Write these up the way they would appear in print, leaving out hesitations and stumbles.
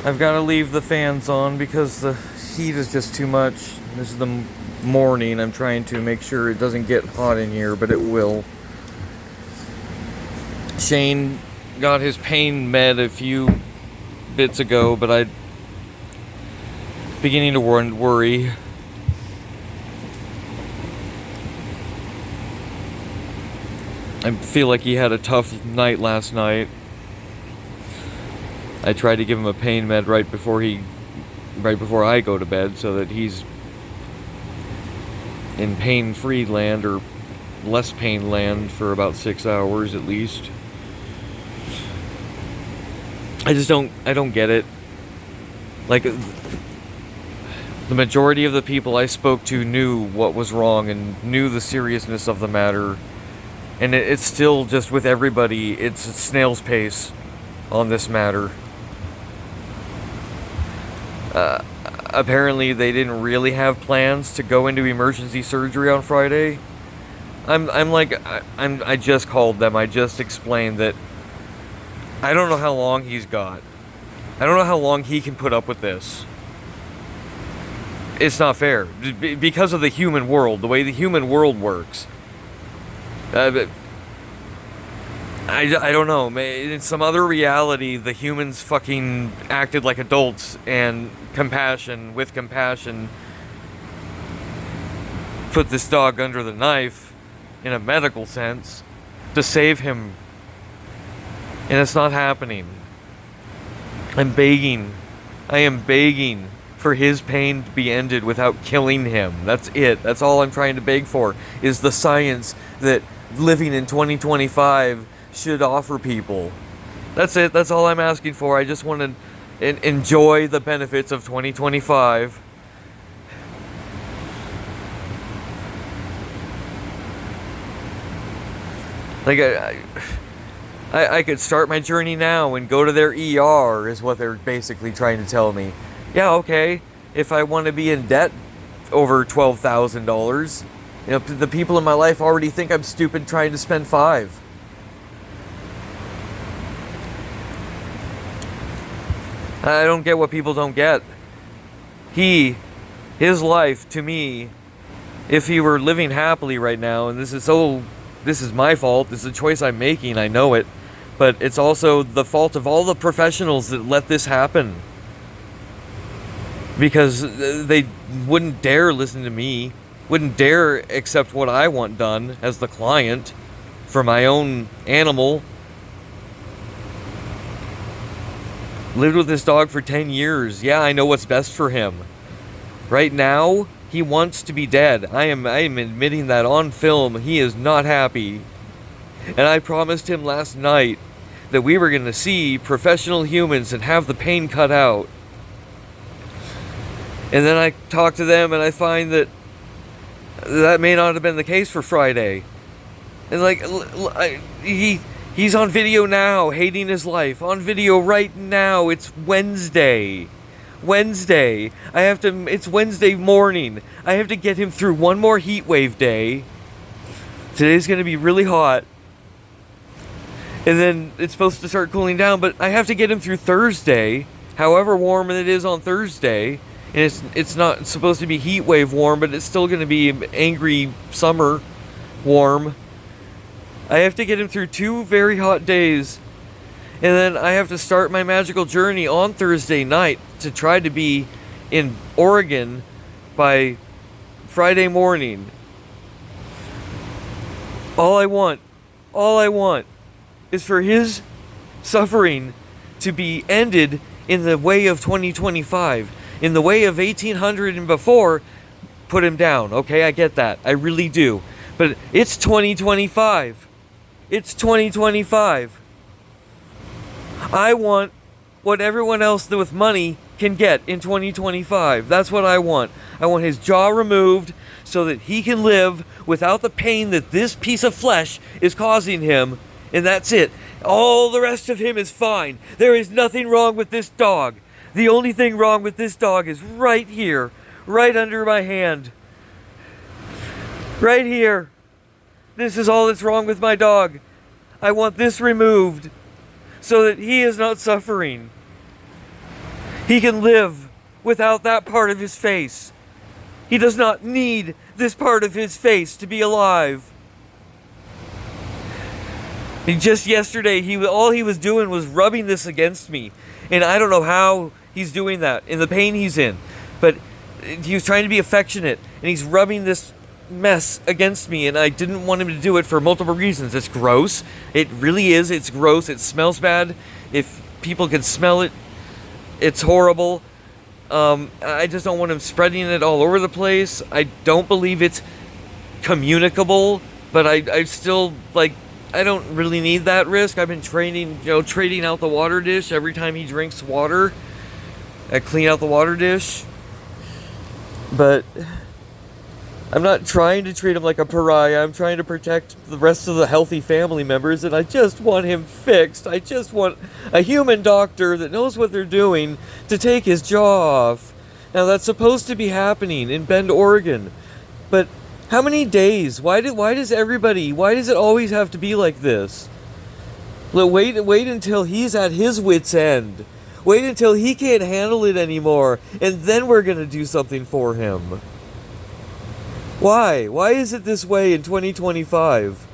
I've got to leave the fans on because the heat is just too much. This is the morning. I'm trying to make sure it doesn't get hot in here, but it will. Shane got his pain med a few bits ago, but I'm beginning to worry. I feel like he had a tough night last night. I tried to give him a pain med right before I go to bed, so that he's in pain-free land, or less pain land, for about 6 hours at least. I don't get it. Like, the majority of the people I spoke to knew what was wrong and knew the seriousness of the matter. And it's still just, with everybody, it's a snail's pace on this matter. Apparently they didn't really have plans to go into emergency surgery on Friday. I just called them. I just explained that I don't know how long he's got. I don't know how long he can put up with this. It's not fair. Because of the human world, the way the human world works. I don't know. In some other reality, the humans fucking acted like adults, and with compassion, put this dog under the knife, in a medical sense, to save him. And it's not happening. I am begging for his pain to be ended without killing him. That's it. That's all I'm trying to beg for, is the science that living in 2025 should offer people. That's it. That's all I'm asking for. I just want to enjoy the benefits of 2025. Like, I could start my journey now and go to their ER, is what they're basically trying to tell me. Yeah, okay. If I want to be in debt over $12,000, the people in my life already think I'm stupid trying to spend $5,000. I don't get what people don't get. His life, to me, if he were living happily right now, and this is my fault, this is a choice I'm making, I know it, but it's also the fault of all the professionals that let this happen. Because they wouldn't dare listen to me, wouldn't dare accept what I want done as the client for my own animal. Lived with this dog for 10 years. Yeah, I know what's best for him. Right now, he wants to be dead. I am admitting that on film. He is not happy. And I promised him last night that we were going to see professional humans and have the pain cut out. And then I talk to them and I find that may not have been the case for Friday. And he's on video now, hating his life. On video right now. It's Wednesday. It's Wednesday morning. I have to get him through one more heat wave day. Today's going to be really hot. And then it's supposed to start cooling down, but I have to get him through Thursday, however warm it is on Thursday. And it's not supposed to be heat wave warm, but it's still going to be angry summer warm. I have to get him through 2 very hot days. And then I have to start my magical journey on Thursday night to try to be in Oregon by Friday morning. All I want is for his suffering to be ended in the way of 2025. In the way of 1800 and before, put him down. Okay, I get that. I really do. But it's 2025. It's 2025. I want what everyone else with money can get in 2025. That's what I want. I want his jaw removed so that he can live without the pain that this piece of flesh is causing him. And that's it. All the rest of him is fine. There is nothing wrong with this dog. The only thing wrong with this dog is right here, right under my hand. Right here. This is all that's wrong with my dog. I want this removed so that he is not suffering. He can live without that part of his face. He does not need this part of his face to be alive. And just yesterday, all he was doing was rubbing this against me. And I don't know how he's doing that in the pain he's in. But he was trying to be affectionate, and he's rubbing this mess against me, and I didn't want him to do it for multiple reasons. It's gross. It really is. It's gross. It smells bad. If people can smell it, it's horrible. I just don't want him spreading it all over the place. I don't believe it's communicable, but I still, like, I don't really need that risk. I've been trading out the water dish every time he drinks water. I clean out the water dish. But I'm not trying to treat him like a pariah. I'm trying to protect the rest of the healthy family members, and I just want him fixed. I just want a human doctor that knows what they're doing to take his jaw off. Now, that's supposed to be happening in Bend, Oregon. But how many days? Why does it always have to be like this? Wait until he's at his wit's end. Wait until he can't handle it anymore, and then we're going to do something for him. Why? Why is it this way in 2025?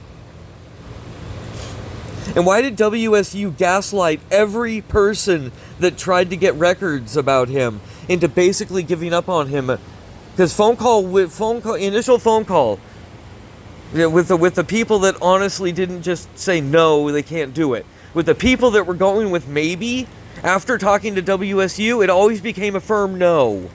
And why did WSU gaslight every person that tried to get records about him into basically giving up on him? Because initial phone call with the people that honestly didn't just say no, they can't do it. With the people that were going with maybe, after talking to WSU, it always became a firm no.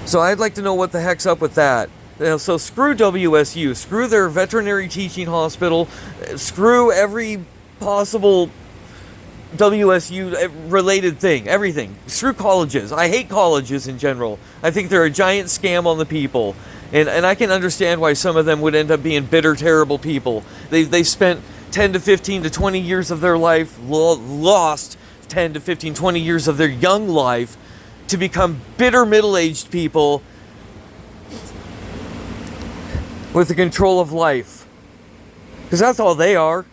So I'd like to know what the heck's up with that. So screw WSU, screw their veterinary teaching hospital, screw every possible WSU related thing, everything. Screw colleges. I hate colleges in general. I think they're a giant scam on the people. And I can understand why some of them would end up being bitter, terrible people. They spent 10 to 15 to 20 years of their life, lost 10 to 15, 20 years of their young life to become bitter middle-aged people with the control of life. Because that's all they are.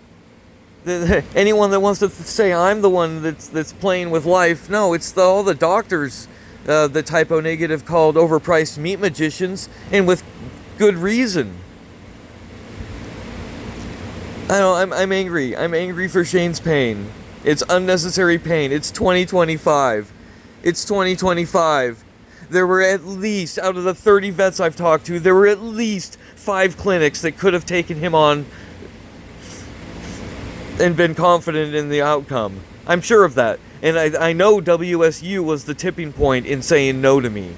Anyone that wants to say I'm the one that's playing with life, no, it's all the doctors, the typo negative called overpriced meat magicians, and with good reason. I don't know, I'm angry. I'm angry for Shane's pain. It's unnecessary pain. It's 2025. It's 2025. There were at least, out of the 30 vets I've talked to, there were at least 5 clinics that could have taken him on and been confident in the outcome. I'm sure of that. And I know WSU was the tipping point in saying no to me.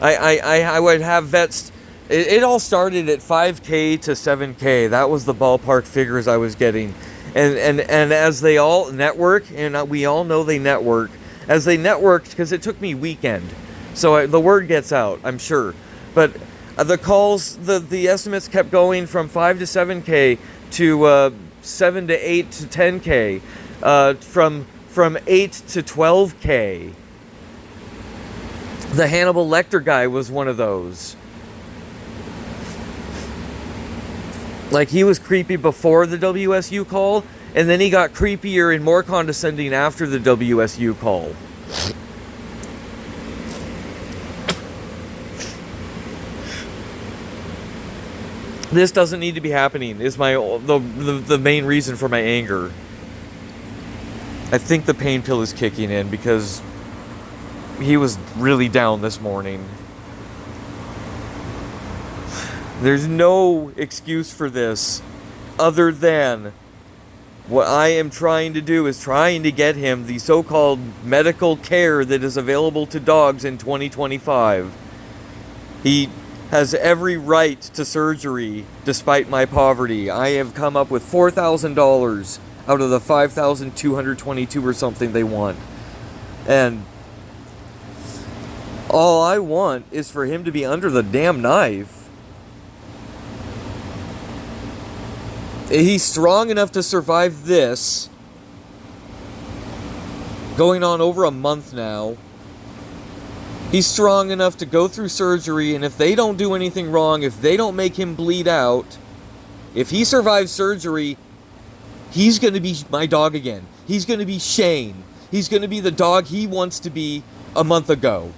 I would have vets. It all started at 5K to 7K. That was the ballpark figures I was getting. And as they all network, and we all know they network, as they networked, because it took me weekend. So the word gets out, I'm sure. But the calls, the estimates kept going from 5 to 7K to 7 to 8 to 10K, from 8 to 12K. The Hannibal Lecter guy was one of those. Like, he was creepy before the WSU call, and then he got creepier and more condescending after the WSU call. This doesn't need to be happening, is the main reason for my anger. I think the pain pill is kicking in because he was really down this morning. There's no excuse for this other than what I am trying to do is trying to get him the so-called medical care that is available to dogs in 2025. He has every right to surgery despite my poverty. I have come up with $4,000 out of the $5,222 or something they want. And all I want is for him to be under the damn knife. He's strong enough to survive this. Going on over a month now. He's strong enough to go through surgery, and if they don't do anything wrong, if they don't make him bleed out, if he survives surgery, he's going to be my dog again. He's going to be Shane. He's going to be the dog he wants to be a month ago.